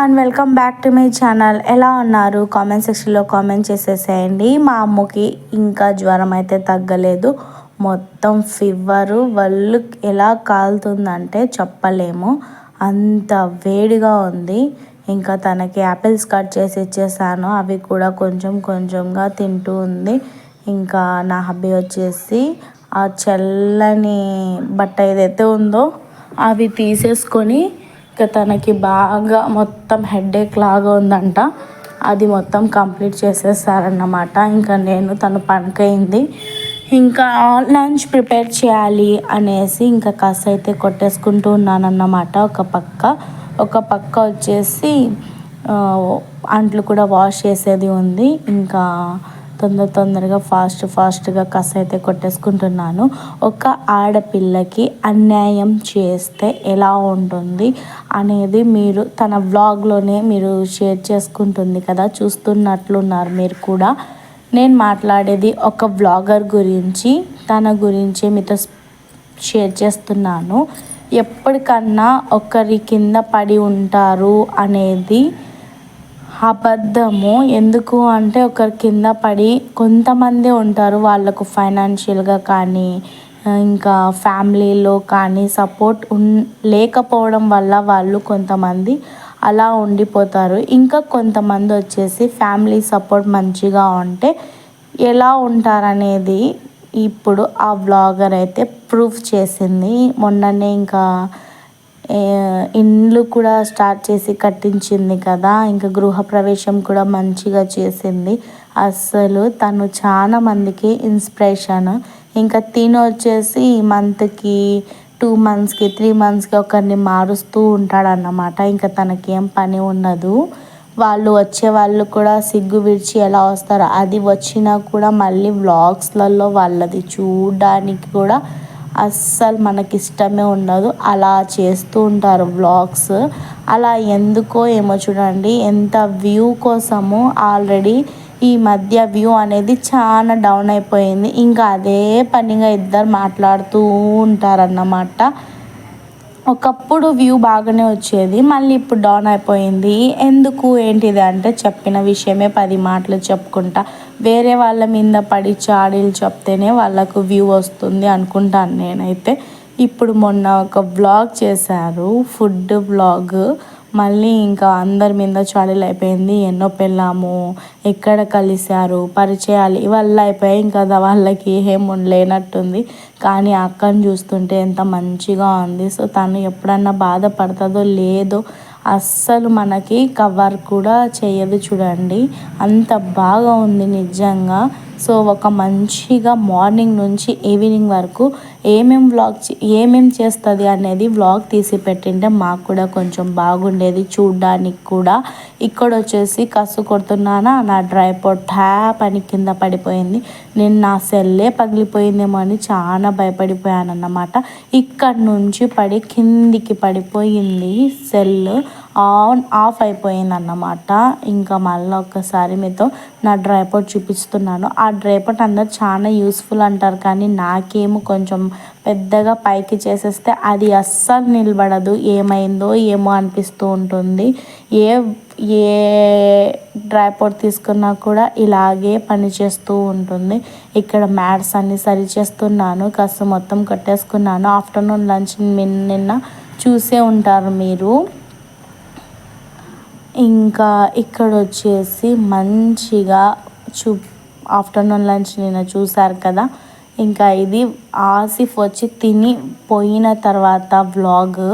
Everyone, welcome back to my channel. ఎలా ఉన్నారు? Comment సెక్షన్లో కామెంట్ చేసేసేయండి. మా అమ్మకి ఇంకా జ్వరం అయితే తగ్గలేదు. మొత్తం ఫీవరు, వళ్ళు ఎలా కాలుతుందంటే చెప్పలేము, అంత వేడిగా ఉంది. ఇంకా తనకి యాపిల్స్ కట్ చేసి ఇచ్చేసాను, అవి కూడా కొంచెం కొంచెంగా తింటూ ఉంది. ఇంకా నా హబ్బీ వచ్చేసి ఆ చల్లని బట్ట ఏదైతే ఉందో అవి తీసేసుకొని ఇంకా తనకి బాగా మొత్తం హెడేక్ లాగా ఉందంట, అది మొత్తం కంప్లీట్ చేసేసారన్నమాట. ఇంకా తను పనుకైంది. ఇంకా లంచ్ ప్రిపేర్ చేయాలి అనేసి ఇంకా కాస్త అయితే కొట్టేసుకుంటూ ఉన్నానన్నమాట. ఒక పక్క వచ్చేసి అంట్లు కూడా వాష్ చేసేది ఉంది. ఇంకా తొందరగా ఫాస్ట్గా కస అయితే కొట్టేసుకుంటున్నాను. ఒక ఆడపిల్లకి అన్యాయం చేస్తే ఎలా ఉంటుంది అనేది మీరు తన వ్లాగ్లోనే మీరు షేర్ చేసుకుంటుంది కదా, చూస్తున్నట్లున్నారు మీరు కూడా. నేను మాట్లాడేది ఒక వ్లాగర్ గురించి, తన గురించి మీతో షేర్ చేస్తున్నాను. ఎప్పటికన్నా ఒకరి కింద పడి ఉంటారు అనేది అబద్ధము. ఎందుకు అంటే ఒకరి కింద పడి కొంతమంది ఉంటారు, వాళ్ళకు ఫైనాన్షియల్గా కానీ ఇంకా ఫ్యామిలీలో కానీ సపోర్ట్ లేకపోవడం వల్ల వాళ్ళు కొంతమంది అలా ఉండిపోతారు. ఇంకా కొంతమంది వచ్చేసి ఫ్యామిలీ సపోర్ట్ మంచిగా ఉంటే ఎలా ఉంటారనేది ఇప్పుడు ఆ వ్లాగర్ అయితే ప్రూఫ్ చేసింది. మొన్ననే ఇంకా ఇండ్లు కూడా స్టార్ట్ చేసి కట్టించింది కదా, ఇంకా గృహప్రవేశం కూడా మంచిగా చేసింది. అస్సలు తను చాలా మందికి ఇన్స్పిరేషన్. ఇంకా వచ్చేసి మంత్కి 2 monthsకి 3 monthsకి ఒకరిని మారుస్తూ ఉంటాడన్నమాట. ఇంకా తనకేం పని ఉండదు. వచ్చే వాళ్ళు కూడా సిగ్గు విడిచి ఎలా వస్తారో, అది వచ్చినా కూడా మళ్ళీ వ్లాగ్స్లలో వాళ్ళది చూడడానికి కూడా అస్సలు మనకి ఇష్టమే ఉండదు. అలా చేస్తూ ఉంటారు వ్లాగ్స్. అలా ఎందుకో ఏమో చూడండి, ఎంత వ్యూ కోసము ఆల్రెడీ ఈ మధ్య వ్యూ అనేది చాలా డౌన్ అయిపోయింది. ఇంకా అదే పనిగా ఇద్దరు మాట్లాడుతూ ఉంటారన్నమాట. ఒకప్పుడు వ్యూ బాగానే వచ్చేది, మళ్ళీ ఇప్పుడు డౌన్ అయిపోయింది. ఎందుకు ఏంటిది అంటే చెప్పిన విషయమే 10 మాటలు చెప్పుకుంటా వేరే వాళ్ళ మీద పడి చాడీలు చెప్తేనే వాళ్ళకు వ్యూ వస్తుంది అనుకుంటాను నేనైతే. ఇప్పుడు మొన్న ఒక వ్లాగ్ చేశారు, ఫుడ్ వ్లాగ్. మళ్ళీ ఇంకా అందరి మీద చాడీలు అయిపోయింది. ఎన్నో పెళ్ళాము, ఎక్కడ కలిశారు, పరిచయాలు ఇవల్ల అయిపోయాయి. ఇంకా వాళ్ళకి ఏం లేనట్టుంది. కానీ అక్కని చూస్తుంటే ఎంత మంచిగా ఉంది. సో తను ఎప్పుడన్నా బాధపడుతుందో లేదో అస్సలు మనకి కవర్ కూడా చేయదు చూడండి, అంత బాగా ఉంది నిజంగా. సో ఒక మంచిగా మార్నింగ్ నుంచి ఈవినింగ్ వరకు ఏమేం చేస్తుంది అనేది వ్లాగ్ తీసి పెట్టింటే మాకు కూడా కొంచెం బాగుండేది చూడ్డానికి కూడా. ఇక్కడ వచ్చేసి కసు కొడుతున్నానా, నా డ్రైపాడ్ ట్యాప్ అని కింద పడిపోయింది. నేను నా సెల్లే పగిలిపోయిందేమో అని చాలా భయపడిపోయాను అన్నమాట. ఇక్కడ నుంచి పడి కిందికి పడిపోయింది సెల్, ఆఫ్ అయిపోయింది అన్నమాట. ఇంకా మళ్ళీ ఒక్కసారి మీతో నా డ్రైపాడ్ చూపిస్తున్నాను. ఆ డ్రైపాడ్ అందరు చాలా యూస్ఫుల్ అంటారు, కానీ నాకేమో కొంచెం పెద్దగా పైకి చేసేస్తే అది అస్సలు నిలబడదు. ఏమైందో ఏమో అనిపిస్తూ ఉంటుంది. ఏ డ్రైపాడ్ తీసుకున్నా కూడా ఇలాగే పనిచేస్తూ ఉంటుంది. ఇక్కడ మ్యాట్స్ అన్ని సరి చేస్తున్నాను, కాస్త మొత్తం కట్టేసుకున్నాను. ఆఫ్టర్నూన్ లంచ్ నిన్న చూసే ఉంటారు మీరు. ఇంకా ఇక్కడ వచ్చేసి మంచిగా ఆఫ్టర్నూన్ లంచ్ నిన్న చూసారు కదా. ఇంకా ఇది ఆసిఫ్ వచ్చి తిని పోయిన తర్వాత వ్లాగ్.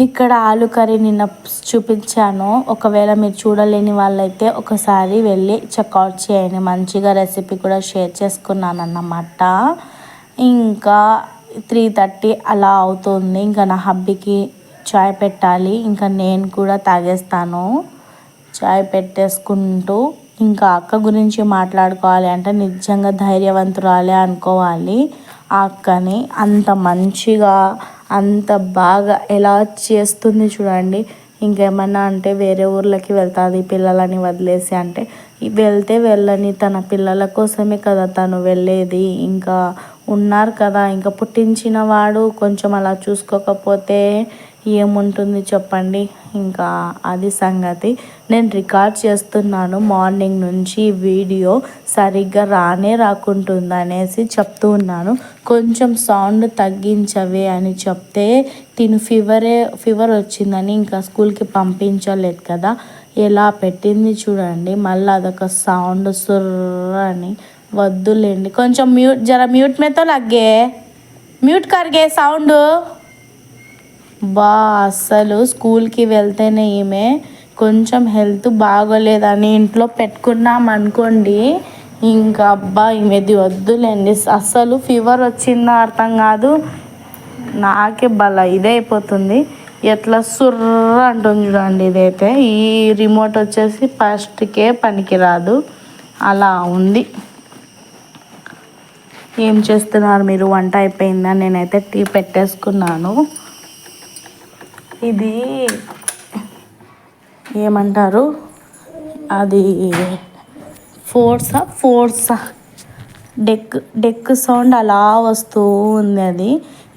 ఇక్కడ ఆలు కర్రీ నిన్న చూపించాను, ఒకవేళ మీరు చూడలేని వాళ్ళైతే ఒకసారి వెళ్ళి చెక్అవుట్ చేయండి. మంచిగా రెసిపీ కూడా షేర్ చేసుకున్నాను అన్నమాట. ఇంకా 3:30 అలా అవుతుంది. ఇంకా నా హబ్బీకి చాయ్ పెట్టాలి, ఇంకా నేను కూడా తాగేస్తాను. చాయ్ పెట్టేసుకుంటూ ఇంకా అక్క గురించి మాట్లాడుకోవాలి అంటే నిజంగా ధైర్యవంతురాలే అనుకోవాలి. ఆ అక్కని అంత మంచిగా అంత బాగా ఎలా చేస్తుంది చూడండి. ఇంకేమన్నా అంటే వేరే ఊర్లకి వెళ్తుంది పిల్లలని వదిలేసి అంటే, వెళ్తే వెళ్ళని, తన పిల్లల కోసమే కదా తను వెళ్ళేది. ఇంకా ఉన్నారు కదా, ఇంకా పుట్టించిన వాడు కొంచెం అలా చూసుకోకపోతే ఏముంటుంది చెప్పండి. ఇంకా అది సంగతి. నేను రికార్డ్ చేస్తున్నాను మార్నింగ్ నుంచి వీడియో సరిగ్గా రాకుంటుంది అనేసి చెప్తూ ఉన్నాను. కొంచెం సౌండ్ తగ్గించవే అని చెప్తే తిను ఫీవర్ వచ్చిందని ఇంకా స్కూల్కి పంపించలేదు కదా, ఎలా పెట్టింది చూడండి. మళ్ళీ అదొక సౌండ్ సుర్ర అని. వద్దులేండి, కొంచెం మ్యూట్ మీద లగ్గే, మ్యూట్ కరిగే సౌండ్. అస్సలు స్కూల్కి వెళ్తేనే ఈమె కొంచెం హెల్త్ బాగోలేదని ఇంట్లో పెట్టుకున్నాం అనుకోండి, ఇంకా ఈమెది వద్దులేండి. అస్సలు ఫీవర్ వచ్చిందో అర్థం కాదు, నాకే ఇదే అయిపోతుంది. ఎట్లా సుర్ర అంటుంది చూడండి. ఇదైతే ఈ రిమోట్ వచ్చేసి ఫస్ట్కే పనికిరాదు, అలా ఉంది. ఏం చేస్తున్నారు మీరు? వంట అయిపోయిందా? నేనైతే టీ పెట్టేసుకున్నాను. ఇది ఏమంటారు, అది ఫోర్సా డెక్ సౌండ్ అలా వస్తూ ఉంది.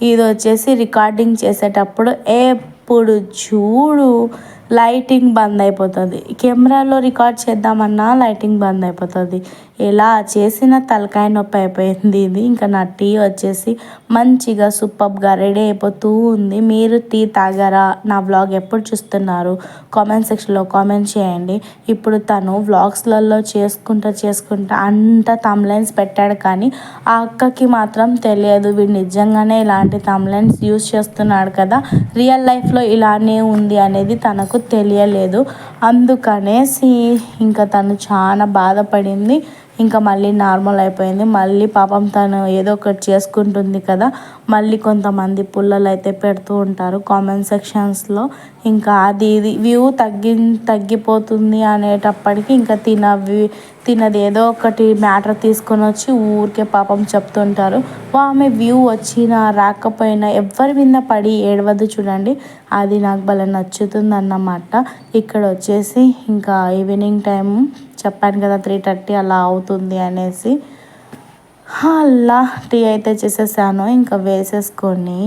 ఇది వచ్చేసి రికార్డింగ్ చేసేటప్పుడు ఎప్పుడు చూడు లైటింగ్ బంద్ అయిపోతుంది. కెమెరాలో రికార్డ్ చేద్దామన్నా లైటింగ్ బంద్ అయిపోతుంది. ఎలా చేసిన తలకాయ నొప్పి అయిపోయింది ఇది. ఇంకా నా టీ వచ్చేసి మంచిగా సూపర్గా రెడీ అయిపోతూ ఉంది. మీరు టీ తాగారా? నా వ్లాగ్ ఎప్పుడు చూస్తున్నారు? కామెంట్ సెక్షన్లో కామెంట్ చేయండి. ఇప్పుడు తను వ్లాగ్స్లలో చేసుకుంటా అంత తమ్లైన్స్ పెట్టాడు, కానీ ఆ అక్కకి మాత్రం తెలియదు వీడు నిజంగానే ఇలాంటి తమ్లైన్స్ యూజ్ చేస్తున్నాడు కదా, రియల్ లైఫ్లో ఇలానే ఉంది అనేది తనకు తెలియలేదు. అందుకనేసి ఇంకా తను చాలా బాధపడింది. ఇంకా మళ్ళీ నార్మల్ అయిపోయింది. మళ్ళీ పాపం తను ఏదో ఒకటి చేసుకుంటుంది కదా, మళ్ళీ కొంతమంది పుల్లలు అయితే పెడుతూ ఉంటారు కామెంట్ సెక్షన్స్లో. ఇంకా ఇది వ్యూ తగ్గిపోతుంది అనేటప్పటికి ఇంకా తినది ఏదో ఒకటి మ్యాటర్ తీసుకొని వచ్చి ఊరికే పాపం చెప్తుంటారు. ఆమె వ్యూ వచ్చినా రాకపోయినా ఎవరి మీద పడి ఏడవద్దు చూడండి, అది నాకు భలే నచ్చుతుంది అన్నమాట. ఇక్కడ వచ్చేసి ఇంకా ఈవినింగ్ టైం చెప్పాను కదా 3:30 అలా అవుతుంది అనేసి. అలా టీ అయితే చేసేసాను. ఇంకా వేసేసుకొని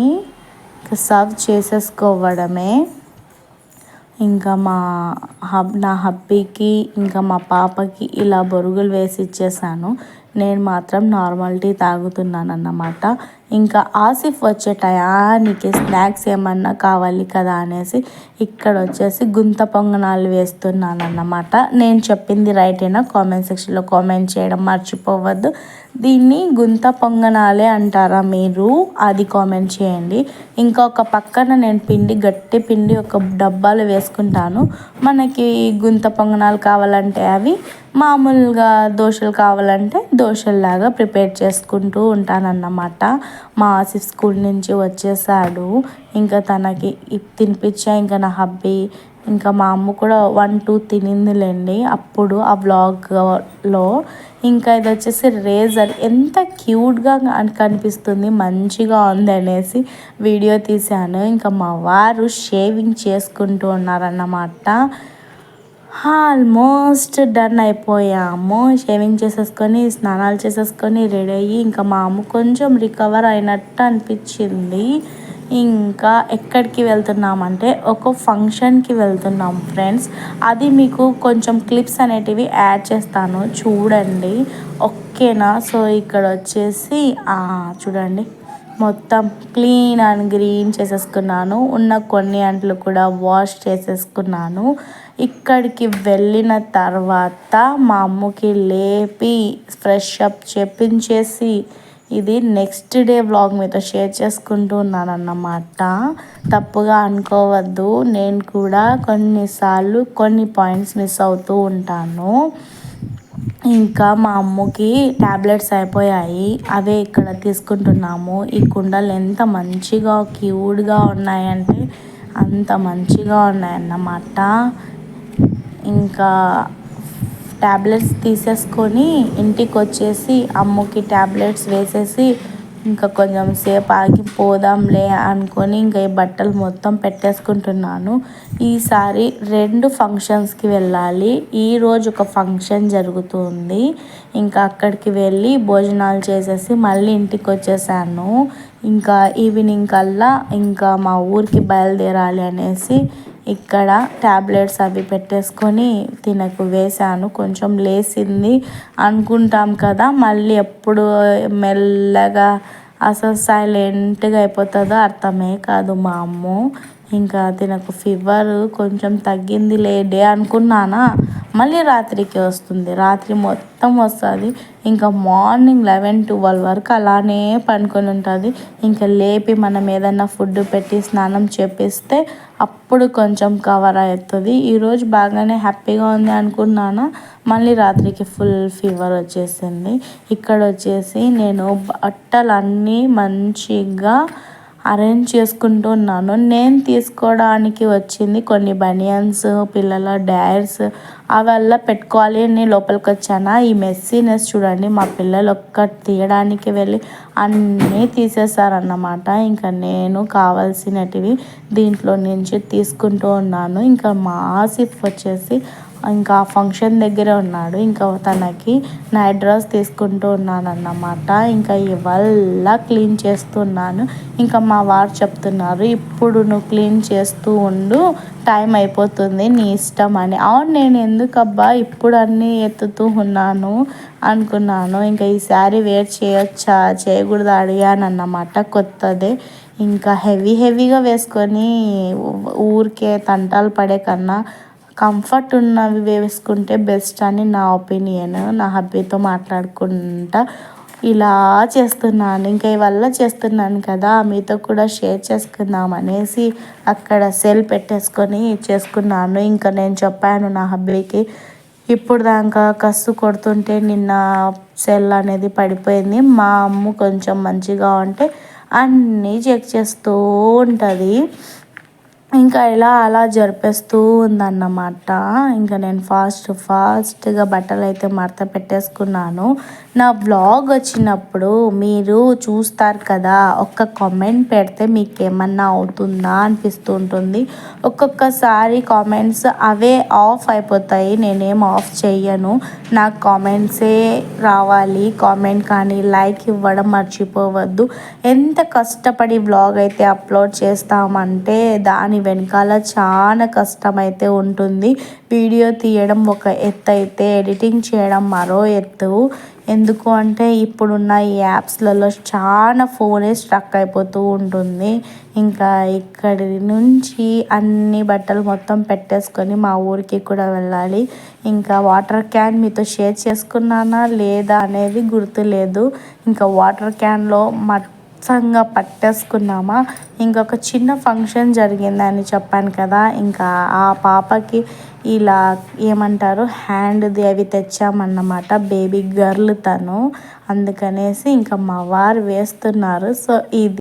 ఇంకా సర్వ్ చేసేసుకోవడమే. ఇంకా నా హబ్బీకి ఇంకా మా పాపకి ఇలా బొరుగులు వేసి ఇచ్చేసాను. నేను మాత్రం నార్మల్ టీ తాగుతున్నాను అన్నమాట. ఇంకా ఆసిఫ్ వచ్చే టయానికి స్నాక్స్ ఏమన్నా కావాలి కదా అనేసి ఇక్కడ వచ్చేసి గుంత పొంగనాలు వేస్తున్నాను అన్నమాట. నేను చెప్పింది రైటేనా? కామెంట్ సెక్షన్లో కామెంట్ చేయడం మర్చిపోవద్దు. దీన్ని గుంత పొంగనాలే అంటారా మీరు? అది కామెంట్ చేయండి. ఇంకా ఒక పక్కన నేను గట్టి పిండి ఒక డబ్బాలు వేసుకుంటాను. మనకి గుంత పొంగనాలు కావాలంటే అవి, మామూలుగా దోశలు కావాలంటే దోశల్లాగా ప్రిపేర్ చేసుకుంటూ ఉంటానన్నమాట. మా ఆసిఫ్ స్కూల్ నుంచి వచ్చేసాడు. ఇంకా తనకి తినిపించా. ఇంకా నా హబ్బీ ఇంకా మా అమ్మ కూడా 1-2 తినిందిలేండి అప్పుడు ఆ వ్లాగ్లో. ఇంకా ఇది వచ్చేసి రేజర్ ఎంత క్యూట్గా కనిపిస్తుంది, మంచిగా ఉంది అనేసి వీడియో తీశాను. ఇంకా మా వారు షేవింగ్ చేసుకుంటూ ఉన్నారన్నమాట. ఆల్మోస్ట్ డన్ అయిపోయాము. షేవింగ్ చేసేసుకొని స్నానాలు చేసేసుకొని రెడీ అయ్యి ఇంకా మా అమ్మ కొంచెం రికవర్ అయినట్టు అనిపించింది. ఇంకా ఎక్కడికి వెళ్తున్నామంటే ఒక ఫంక్షన్కి వెళ్తున్నాం ఫ్రెండ్స్. అది మీకు కొంచెం క్లిప్స్ అనేటివి యాడ్ చేస్తాను చూడండి, ఓకేనా? సో ఇక్కడ వచ్చేసి చూడండి, మొత్తం క్లీన్ అండ్ గ్రీన్ చేసేసుకున్నాను. ఉన్న కొన్ని అంట్లు కూడా వాష్ చేసేసుకున్నాను. ఇక్కడికి వెళ్ళిన తర్వాత మా అమ్మకి లేపి ఫ్రెష్ అప్ చెప్పించేసి ఇది నెక్స్ట్ డే వ్లాగ్ మీతో షేర్ చేసుకుంటూ ఉన్నాను అన్నమాట. తప్పుగా అనుకోవద్దు, నేను కూడా కొన్నిసార్లు కొన్ని పాయింట్స్ మిస్ అవుతూ ఉంటాను. ఇంకా మా అమ్మకి ట్యాబ్లెట్స్ అయిపోయాయి, అవే ఇక్కడ తీసుకుంటున్నాము. ఈ కుండలు ఎంత మంచిగా క్యూట్గా ఉన్నాయంటే అంత మంచిగా ఉన్నాయన్నమాట. ఇంకా ట్యాబ్లెట్స్ తీసేసుకొని ఇంటికి వచ్చేసి అమ్మకి ట్యాబ్లెట్స్ వేసేసి ఇంకా కొంచెం సేపు ఆగి పోదాంలే అనుకొని ఇంకా ఈ బట్టలు మొత్తం పెట్టేసుకుంటున్నాను. ఈసారి 2 ఫంక్షన్స్కి వెళ్ళాలి. ఈరోజు ఒక ఫంక్షన్ జరుగుతుంది. ఇంకా అక్కడికి వెళ్ళి భోజనాలు చేసేసి మళ్ళీ ఇంటికి వచ్చేసాను. ఇంకా ఈవినింగ్ కల్లా ఇంకా మా ఊరికి బయలుదేరాలి అనేసి ఇక్కడ ట్యాబ్లెట్స్ అవి పెట్టేసుకొని తినకు వేశాను. కొంచెం లేసింది అనుకుంటాం కదా, మళ్ళీ ఎప్పుడు మెల్లగా అసలు సైలెంట్గా అయిపోతుందో అర్థమే కాదు మా అమ్మ. ఇంకా తినకు ఫీవర్ కొంచెం తగ్గింది లేడే అనుకున్నానా, మళ్ళీ రాత్రికి వస్తుంది. రాత్రి మొత్తం వస్తుంది. ఇంకా మార్నింగ్ 11-12 వరకు అలానే పనుకొని ఉంటుంది. ఇంకా లేపి మనం ఏదన్నా ఫుడ్ పెట్టి స్నానం చేపిస్తే అప్పుడు కొంచెం కవర్ అవుతుంది. ఈరోజు బాగానే హ్యాపీగా ఉంది అనుకున్నాను, మళ్ళీ రాత్రికి ఫుల్ ఫీవర్ వచ్చేసింది. ఇక్కడ వచ్చేసి నేను బట్టలన్నీ మంచిగా అరేంజ్ చేసుకుంటున్నాను. నేను తీసుకోవడానికి వచ్చింది కొన్ని బనియన్స్, పిల్లల డైర్స్ అవల్లా పెట్టుకోవాలి అని లోపలికి వచ్చానా. ఈ మెస్సీనెస్ చూడండి, మా పిల్లలు ఒక్కటి తీయడానికి వెళ్ళి అన్నీ తీసేసారన్నమాట. ఇంకా నేను కావాల్సినటివి దీంట్లో నుంచి తీసుకుంటూ ఉన్నాను. ఇంకా మా ఆసిఫ్ వచ్చేసి ఇంకా ఫంక్షన్ దగ్గరే ఉన్నాడు. ఇంకా తనకి నైట్ డ్రెస్ తీసుకుంటూ ఉన్నాను అన్నమాట. ఇంకా ఇవల్ల క్లీన్ చేస్తున్నాను. ఇంకా మా వారు చెప్తున్నారు, ఇప్పుడు నువ్వు క్లీన్ చేస్తూ ఉండు, టైం అయిపోతుంది, నీ ఇష్టం అని. అవును, నేను ఎందుకబ్బా ఇప్పుడు అన్నీ ఎత్తుతూ ఉన్నాను అనుకున్నాను. ఇంకా ఈ శారీ వేర్ చేయొచ్చా చేయకూడదు అడిగాను అన్నమాట. కొత్తదే, ఇంకా హెవీగా వేసుకొని ఊరికే తంటాలు పడే కన్నా కంఫర్ట్ ఉన్నవి వేసుకుంటే బెస్ట్ అని నా ఒపీనియన్. నా హబ్బీతో మాట్లాడుకుంటా ఇలా చేస్తున్నాను. ఇంకా ఇవల్ల చేస్తున్నాను కదా, మీతో కూడా షేర్ చేసుకుందాం అనేసి అక్కడ సెల్ పెట్టేసుకొని చేసుకున్నాను. ఇంకా నేను చెప్పాను నా హబ్బీకి, ఇప్పుడు దాకా కసు కొడుతుంటే నిన్న సెల్ అనేది పడిపోయింది. మా అమ్మ కొంచెం మంచిగా ఉంటే అన్నీ చెక్ చేస్తూ ఉంటుంది. ఇంకా ఇలా అలా జరిపేస్తూ ఉందన్నమాట. ఇంకా నేను ఫాస్ట్గా బట్టలు అయితే మడత పెట్టేసుకున్నాను. నా వ్లాగ్ వచ్చినప్పుడు మీరు చూస్తారు కదా, ఒక్క కామెంట్ పెడితే మీకు ఏమన్నా అవుతుందా అనిపిస్తూ ఉంటుంది. ఒక్కొక్కసారి కామెంట్స్ అవే ఆఫ్ అయిపోతాయి, నేనేం ఆఫ్ చెయ్యను. నాకు కామెంట్సే రావాలి. కామెంట్ కానీ లైక్ ఇవ్వడం మర్చిపోవద్దు. ఎంత కష్టపడి వ్లాగ్ అయితే అప్లోడ్ చేస్తామంటే దాని వెనకాల చాలా కష్టమైతే ఉంటుంది. వీడియో తీయడం ఒక ఎత్తు అయితే ఎడిటింగ్ చేయడం మరో ఎత్తు. ఎందుకు అంటే ఇప్పుడున్న ఈ యాప్స్లలో చాలా ఫోనే స్ట్రక్ అయిపోతూ ఉంటుంది. ఇంకా ఇక్కడి నుంచి అన్ని బట్టలు మొత్తం పెట్టేసుకొని మా ఊరికి కూడా వెళ్ళాలి. ఇంకా వాటర్ క్యాన్ మీతో షేర్ చేసుకున్నానా లేదా అనేది గుర్తులేదు. ఇంకా వాటర్ క్యాన్లో మొత్తంగా పట్టేసుకున్నామా. ఇంకొక చిన్న ఫంక్షన్ జరిగిందని చెప్పాను కదా, ఇంకా ఆ పాపకి ఇలా ఏమంటారు హ్యాండ్ది అవి తెచ్చామన్నమాట. బేబీ గర్ల్ తను, అందుకనేసి ఇంకా మా వారు వేస్తున్నారు. సో ఇది